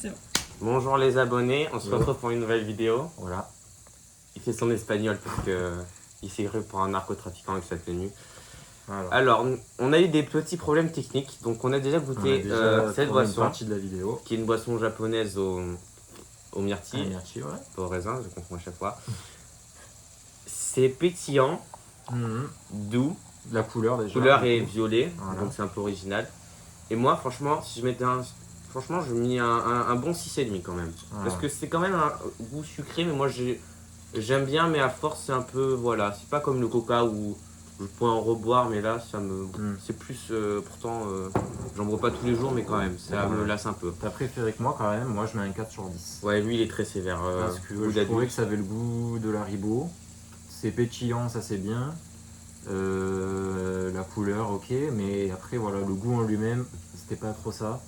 C'est bon. Bonjour les abonnés, on se retrouve pour une nouvelle vidéo. Voilà. Il fait son espagnol parce que il s'est cru pour un narcotrafiquant avec sa tenue. Voilà. Alors, on a eu des petits problèmes techniques, donc on a déjà goûté cette boisson, une partie de la vidéo. qui est une boisson japonaise au myrtille, Myrtille, ouais. pas au raisin, je confonds à chaque fois. C'est pétillant, doux, La couleur déjà. couleur est violet, Voilà. donc c'est un peu original. Et moi, franchement, si je mettais franchement, je mets un bon 6,5 quand même. Voilà. Parce que c'est quand même un goût sucré, mais moi j'aime bien, mais à force c'est un peu, voilà, c'est pas comme le coca où je pourrais en reboire, mais là ça me, c'est plus, pourtant j'en bois pas tous les jours, mais quand même, ça me lasse un peu. T'as préféré que moi quand même, moi je mets un 4 sur 10. Ouais, lui il est très sévère. Parce que goût je trouvais d'adulte. que ça avait le goût de la Haribo. C'est pétillant, ça c'est bien. La couleur, ok, mais après voilà, le goût en lui-même, c'était pas trop ça.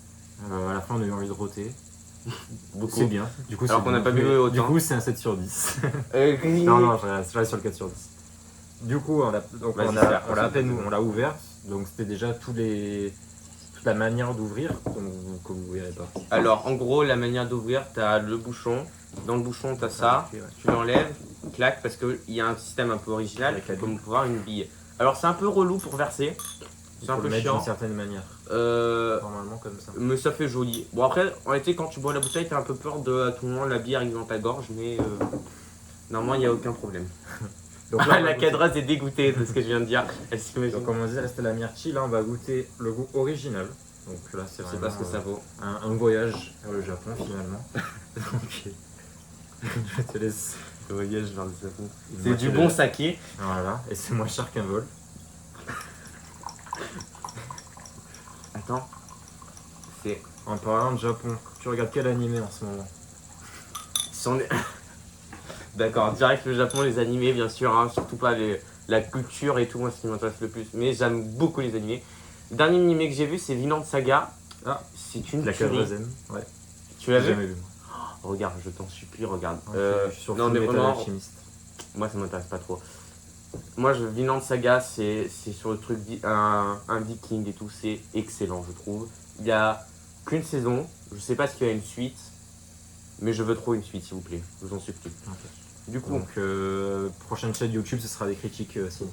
À la fin on a eu envie de roter. Beaucoup. C'est bien. Du coup, Alors c'est qu'on n'a bien. pas bu Mais autant. Du coup, c'est un 7 sur 10. Non, Non, je reste sur le 4 sur 10. Du coup, on l'a à peine on l'a ouvert, donc c'était déjà toute la manière d'ouvrir, donc que vous verrez pas. Alors en gros, la manière d'ouvrir, t'as le bouchon, dans le bouchon t'as ça, tu l'enlèves, clac, parce qu'il y a un système un peu original, Avec la comme pouvoir une bille. Alors c'est un peu relou pour verser, c'est un Faut peu le mettre chiant, d'une certaine manière, euh, normalement comme ça. mais ça fait joli. Bon après, en été quand tu bois la bouteille, t'as un peu peur de à tout moment la bière arrive dans ta gorge, mais normalement il n'y a aucun problème. Donc là, on va La goûter. cadreuse est dégoûtée de ce que je viens de dire. Elle s'imagine. Donc comme on disait, là c'était la myrtille, là on va goûter le goût original. Donc là c'est Je sais vraiment pas ce que ça vaut. un voyage vers le Japon finalement. Donc je te laisse. Le voyage vers le Japon. Moi, C'est tu du le- bon saké. Voilà, et c'est moins cher qu'un vol. Attends. C'est. En parlant de Japon, tu regardes quel animé en ce moment? D'accord, direct le Japon, les animés bien sûr, hein, surtout pas la culture et tout, moi ce qui m'intéresse le plus, mais j'aime beaucoup les animés. Le dernier animé que j'ai vu c'est Vinland Saga. Ah, C'est une la tuerie. Cadrezen, ouais. Tu l'as J'ai vu? jamais vu. Regarde, je t'en supplie, regarde. Je suis sur non mais Fullmetal vraiment, Alchemist. moi ça m'intéresse pas trop. Moi Vinland Saga c'est sur le truc un viking et tout, c'est excellent je trouve. Il y a qu'une saison, je sais pas s'il y a une suite, mais je veux trop une suite s'il vous plaît, je vous en supplie. Ok. Du coup, Donc, prochaine chaîne YouTube, ce sera des critiques aussi. en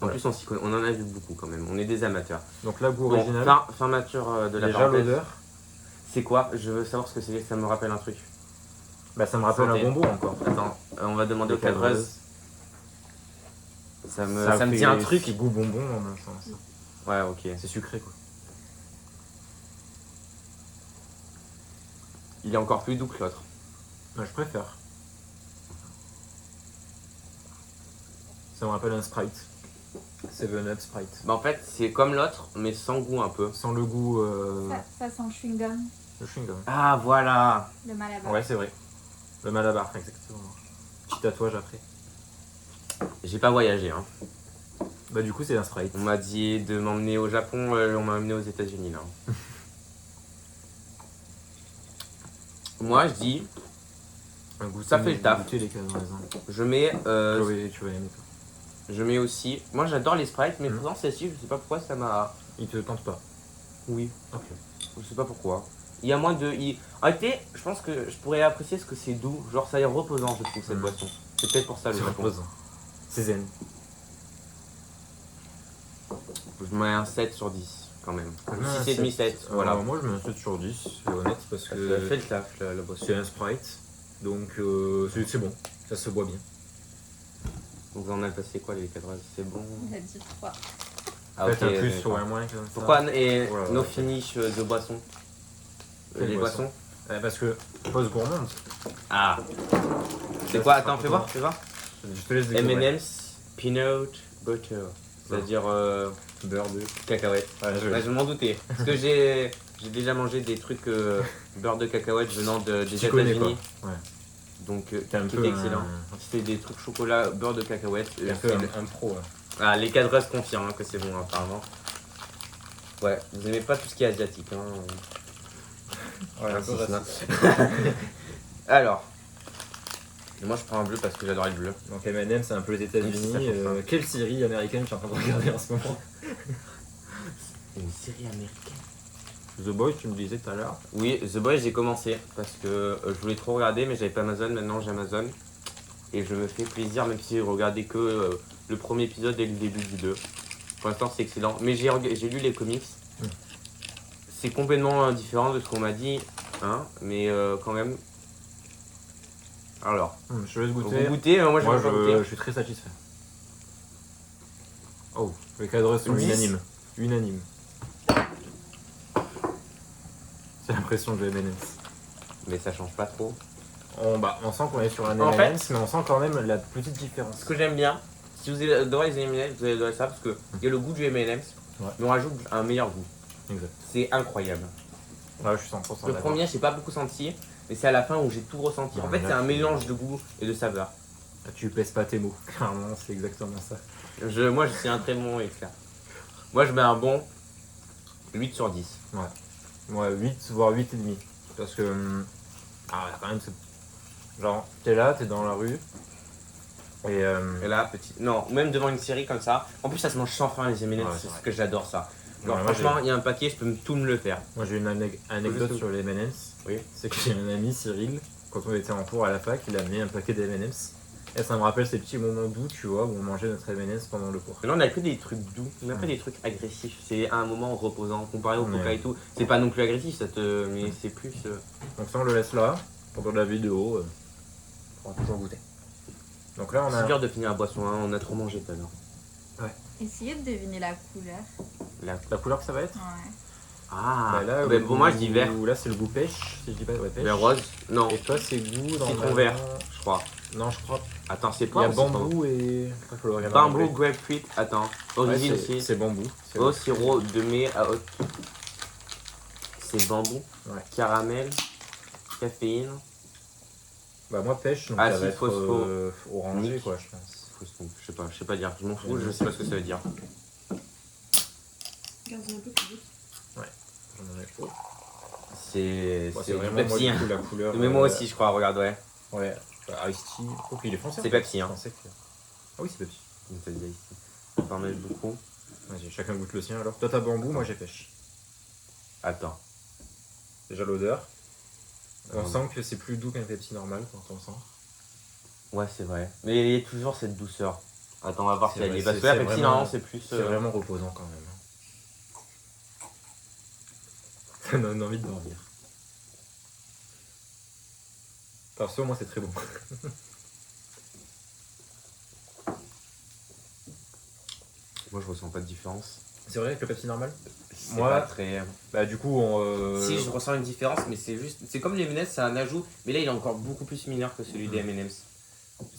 voilà. plus on s'y connaît, on en a vu beaucoup quand même, on est des amateurs. Donc là, goût Bon, original. fin mature de la Déjà parenthèse. l'odeur, C'est quoi? Je veux savoir ce que c'est, ça me rappelle un truc. bah, ça me rappelle Santé. un bonbon encore. Attends, on va demander Des aux cadreuses. Ça me fait- dit un truc. C'est goût bonbon en même sens. Ouais, ok. C'est sucré quoi. Il est encore plus doux que l'autre. Ouais, je préfère. Ça me rappelle un Sprite. 7-Up Sprite. Bah en fait, c'est comme l'autre, mais sans goût un peu. Sans le goût Ça sent le chewing-gum, de chewing-gum. Ah voilà. le malabar. Ouais, c'est vrai. Le Malabar, exactement. Petit tatouage après. J'ai pas voyagé, hein. Bah, du coup, c'est un Sprite. On m'a dit de m'emmener au Japon, on m'a emmené aux États-Unis là. Moi, je dis, Un goût Ça fait le taf. Goûter les Cadrezens. je mets, Tu vas aimer toi. je mets aussi. Moi, j'adore les sprites, mais Mhm. pourtant celle-ci, je sais pas pourquoi ça m'a. Il te tente pas. Oui. Ok. Je sais pas pourquoi. Il y a moins de. En réalité, je pense que je pourrais apprécier ce que c'est doux. Genre, ça est reposant, je trouve, cette boisson. C'est peut-être pour ça le C'est Japon. reposant. C'est zen. Je mets un 7 sur 10 quand même. Je mets un 6,5, 7. Voilà. Moi, je mets un 7 sur 10, c'est honnête, parce Ça que fait le taf, la boisson. c'est un Sprite. Donc, c'est bon. Ça se boit bien. Donc, on a passé quoi, les cadres? C'est bon. Il a dit 3. Ah, Faites un plus d'accord. ou un moins comme ça. Pourquoi et Voilà, nos ok. finishes de boissons Quelle Les boisson boissons Parce que, pause gourmande. Ah. C'est Ça, quoi? ça Attends, sera fais voir, fais voir. Je te laisse découvrir. M&M's Peanut Butter. C'est-à-dire Beurre de. cacahuètes. Ouais, je m'en doutais. Parce que j'ai déjà mangé des trucs beurre de cacahuètes venant des Tu connais États-Unis. pas. Ouais. Donc, T'es un qui peu était excellent. C'était des trucs chocolat, beurre de cacahuètes. T'es un peu un pro. Hein. Ah, les cadreuses confirment que c'est bon, apparemment. Ouais, vous aimez pas tout ce qui est asiatique. Hein. Ouais, Ah, si, alors, moi je prends un bleu parce que j'adore le bleu. Donc M&M, c'est un peu les États-Unis. Ça fait faim. Quelle série américaine je suis en train de regarder en ce moment? Une série américaine. The Boys, tu me disais tout à l'heure. Oui, The Boys, j'ai commencé parce que je voulais trop regarder, mais j'avais pas Amazon. Maintenant, j'ai Amazon. Et je me fais plaisir, même si j'ai regardé que le premier épisode et le début du 2. Pour l'instant, c'est excellent. Mais j'ai lu les comics. C'est complètement différent de ce qu'on m'a dit, hein, mais quand même. Alors, Je vais vous goûter. goûtez, moi je vais pas goûter. Je suis très satisfait. Oh, les cadres sont 10. unanimes. Unanimes. C'est l'impression de M&M's. Mais ça change pas trop. On sent qu'on est sur un En fait- M&M's, mais on sent quand même la petite différence. Ce que j'aime bien, si vous adorez les M&M's, vous allez adorer ça parce qu'il y a le goût du M&M's, Ouais. mais on rajoute un meilleur goût. Exact. C'est incroyable. Ouais, je suis 100% Le d'accord. premier, j'ai pas beaucoup senti, mais c'est à la fin où j'ai tout ressenti. En Non, fait, là, c'est un tu- mélange de goût et de saveur. Là, tu pèses pas tes mots. Clairement, c'est exactement ça. Moi, je suis un très bon expert. Moi, je mets un bon 8 sur 10. Ouais, 8, voire 8,5. Parce que. Quand même, c'est. Genre, t'es là, t'es dans la rue. Et. Et là, petit. Non, même devant une série comme ça. En plus, ça se mange sans fin, les M&M's. Ouais, c'est c'est ce que j'adore ça. Genre, Ouais, moi, franchement, il y a un paquet, je peux tout me le faire. Moi, j'ai une anecdote Juste- sur les M&M's. Oui. C'est que j'ai un ami, Cyril, quand on était en cours à la fac, il a amené un paquet de M&M's. Et ça me rappelle ces petits moments doux, tu vois, où on mangeait notre M&M's pendant le cours. Mais là, on a que des trucs doux, on a pas des trucs agressifs. C'est un moment reposant comparé au Ouais. Coca et tout. C'est pas non plus agressif, mais c'est plus. Donc ça, on le laisse là, pendant la vidéo. On va toujours goûter. Donc là, on C'est a... dur de finir la boisson, hein, on a trop mangé tout à l'heure. Essayez de deviner la couleur. La couleur que ça va être Ouais. Ah, Bah là, pour moi, je dis vert. Là, c'est le goût pêche, si je dis pas. Ouais, pêche. Vert rose. Non, Et toi, c'est goût dans citron vert, je crois. Non, je crois. Attends, c'est Il y pas a bambou et. Faut le regarder en Bambou, anglais. grapefruit, attends. Ouais, Origine c'est aussi. c'est bambou. C'est Au sirop de mai à haute. C'est bambou, Ouais. caramel, caféine. Bah, moi, pêche, donc ça Acide va être phospho. orangé, Nique. quoi, je pense. Je sais pas dire, je m'en fous, je sais pas ce que ça veut dire. Garde un peu plus. J'en ai trop. C'est Bah, c'est du vraiment moi, Pepsi. du Hein. coup, la couleur. Mais moi aussi, je crois, regarde, ouais. Ouais. Bah, Ice Tea. Ok, il est français. C'est en fait. Pepsi, hein. Je pensais que- Ah oui, c'est Pepsi. On te le dit ici. On peut en mettre beaucoup. Vas-y, chacun goûte le sien alors. Toi, t'as bambou, moi, j'ai pêche. Attends. Déjà l'odeur. On Ah. sent que c'est plus doux qu'un Pepsi normal quand on sent. Ouais, c'est vrai. Mais il y a toujours cette douceur. Attends, on va voir C'est si elle vrai, est. Parce c'est- que la c'est Pepsi, vraiment- normalement, c'est plus. C'est vraiment reposant quand même. Ça donne envie de dormir. Perso, moi, c'est très bon. Moi, je ressens pas de différence. C'est vrai avec le Pepsi normal. C'est Moi- pas très. Bah, du coup, on. Si, je ressens une différence, mais c'est juste. C'est comme les M&M's, c'est un ajout. Mais là, il est encore beaucoup plus mineur que celui des M&M's.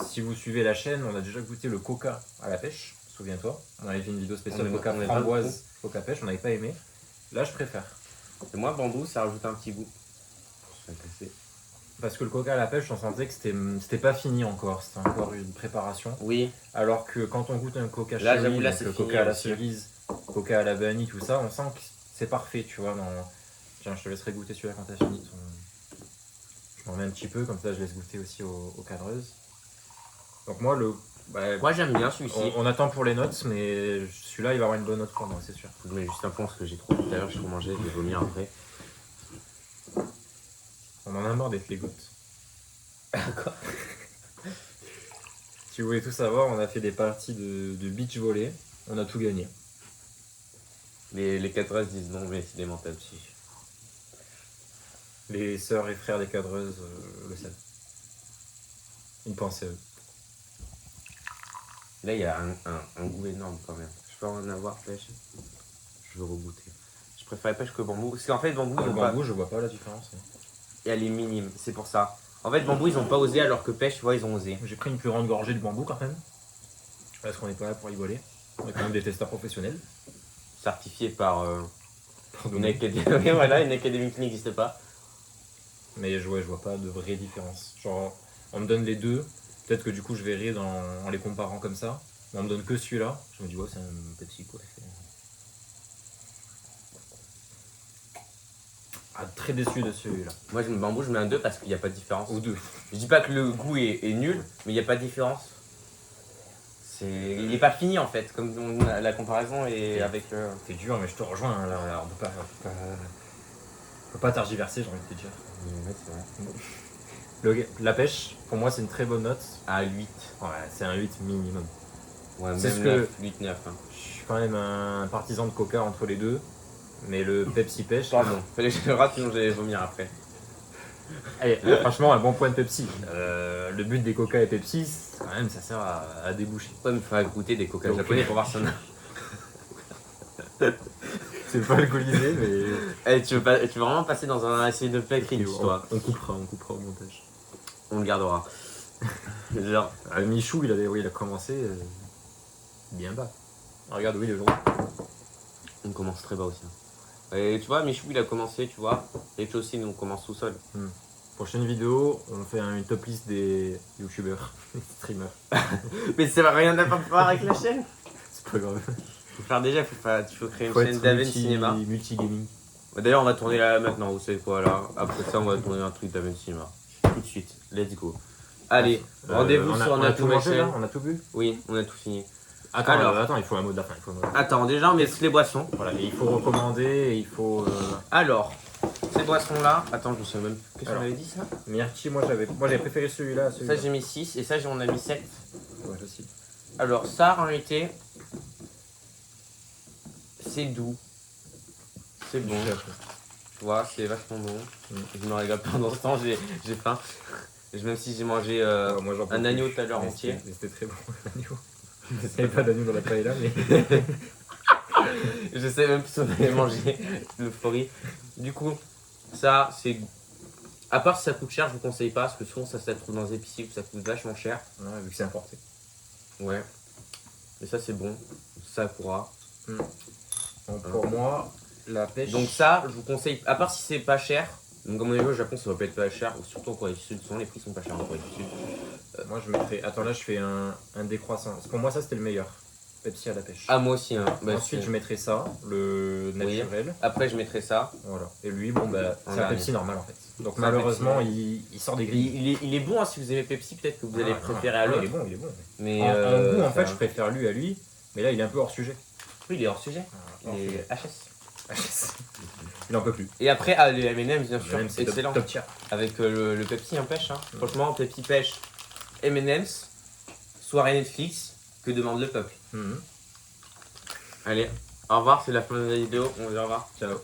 Si vous suivez la chaîne, on a déjà goûté le coca à la pêche, souviens-toi. On avait fait une vidéo spéciale On coca aimait pas framboise, coca pêche, on n'avait pas aimé. Là, je préfère. Et moi, bambou, ça rajoute un petit goût. Je vais casser. Parce que le coca à la pêche, on sentait que c'était pas fini encore, c'était encore une préparation. Oui, Alors que quand on goûte un coca Là, cherry, j'avoue, là, donc c'est le fini coca à la aussi. cerise, coca à la vanille, tout ça, on sent que c'est parfait, tu vois. Tiens, je te laisserai goûter celui-là quand t'as fini ton... Je m'en mets un petit peu, comme ça je laisse goûter aussi aux cadreuses. Donc moi, moi j'aime bien celui-ci. on attend pour les notes, mais celui-là, il va avoir une bonne note pour moi, c'est sûr. Je mets juste un point parce que j'ai trop tout à l'heure, je vais manger, je vais vomir après. On en a marre d'être les gouttes. Quoi? Si vous voulez tout savoir, on a fait des parties de beach volley, on a tout gagné. Les cadreuses disent non, mais c'est des mentales. Les sœurs et frères des cadreuses le savent. Une pensée à eux. Là, il y a un goût énorme quand même. Je peux en avoir pêche. Je veux regoûter. Je préfère pêche que bambou. Parce qu'en fait, bambou, Le ils ont pas... bambou, je vois pas la différence. elle est minime, c'est pour ça. En fait, bambou, ils ont pas osé alors que pêche, tu vois, ils ont osé. J'ai pris une plus grande gorgée de bambou quand même. Parce qu'on n'est pas là pour rigoler. On est quand même des testeurs professionnels. Certifié par Pardon. une académie. Oui, voilà, une académie qui n'existe pas. Mais je vois pas de vraie différence. Genre, on me donne les deux. Peut-être que du coup, je verrai en les comparant comme ça. Mais on me donne que celui-là. Je me dis, ouais, c'est un Pepsi quoi. Ah, très déçu de celui-là. Moi, je mets bambou, je mets un 2 parce qu'il n'y a pas de différence. Ou deux. Je dis pas que le goût est nul, mais il n'y a pas de différence. Il n'est pas fini en fait, comme la comparaison est avec. C'est dur, mais je te rejoins. Là, on peut pas. Faut pas tergiverser, j'ai envie de te dire. Ouais, c'est vrai. La pêche, pour moi, c'est une très bonne note. À 8. Ouais, c'est un 8 minimum. Ouais, C'est même ce 9, 8, 9. Hein. Je suis quand même un partisan de Coca entre les deux. Mais le Pepsi pêche. Pardon, fallait que je le rate, sinon j'allais vomir après. Allez, franchement, un bon point de Pepsi. Le but des Coca et Pepsi, quand même, ça sert à déboucher. Ouais, mais faudrait goûter des coca Donc, japonais pour voir si on a. C'est pas alcoolisé, mais. Eh, tu veux vraiment passer dans un essai de paix cringe, toi? On coupera au montage. On le gardera. Genre. Michou, il a commencé bien bas. Regarde où il est aujourd'hui. On commence très bas aussi. Hein. Et tu vois, Michou, il a commencé, tu vois. Et toi aussi, nous, on commence tout seul. Prochaine vidéo, on fait une top list des youtubeurs, des streamers. Mais ça va rien à voir avec la chaîne. C'est pas grave. Faut faire déjà, faut créer une Faut chaîne être d'Aven Cinéma. multi-gaming. D'ailleurs, on va tourner là maintenant, vous savez quoi là. Après ça, on va tourner un truc d'Aven Cinéma. Tout de suite, let's go. Allez, rendez-vous sur on a tout notre mangé chaîne. là, on a tout bu. Oui, on a tout fini. Attends, il faut un mot de la fin. Attends, déjà, on met toutes les boissons. Voilà, et il faut recommander, et il faut. Alors, ces boissons-là. Attends, je sais même plus. Qu'est-ce qu'on avait dit ça? Myrtille, moi j'avais préféré celui-là. Ça, j'ai mis 6 et ça, on a mis 7. Ouais, aussi. Alors, ça, en réalité, c'est doux. C'est bon. Tu vois, c'est vachement bon. Je me régale pendant ce temps, j'ai faim. Même si j'ai mangé Moi, j'en peux un plus. agneau tout à l'heure entier. C'était très bon, l'agneau. Il n'y avait pas d'agneau dans la paella, mais. Je sais même plus si on avait mangé l'euphorie. Du coup, ça, c'est. À part si ça coûte cher, je vous conseille pas, parce que souvent ça se trouve dans les épiceries où ça coûte vachement cher. Ouais, vu que c'est importé. Ouais. Mais ça, c'est bon. Sakura. Donc, pour moi, la pêche. Donc, ça, je vous conseille. À part si c'est pas cher. Donc, à mon avis, au Japon, ça va pas être pas cher. Surtout en Corée du Sud. Souvent, les prix sont pas chers en Corée du Sud. Moi, je mettrais. Attends, là, je fais un décroissant. Parce que pour moi, ça, c'était le meilleur. Pepsi à la pêche. Ah, moi aussi. Hein. Bah, Ensuite, je mettrais ça, le naturel. Après, je mettrais ça. Voilà. Et lui, bon, bah, En c'est un dernier. Pepsi normal en fait. Donc, C'est un malheureusement, Pepsi. il sort des grilles. Il est bon, hein, si vous aimez Pepsi, peut-être que vous allez préférer à Il l'autre. est bon, il est bon. Mais En goût, en fait, ça- je préfère lui à lui. Mais là, il est un peu hors sujet. Oui, il est hors sujet. Hors Il sujet. est HS. Il en peut plus. Et après, les M&M's, bien sûr, Même c'est excellent. top tier. Avec le Pepsi en pêche. Hein. Franchement, Pepsi pêche, M&M's, soirée Netflix, que demande le peuple. Allez, au revoir, c'est la fin de la vidéo. On se dit au revoir. Ciao.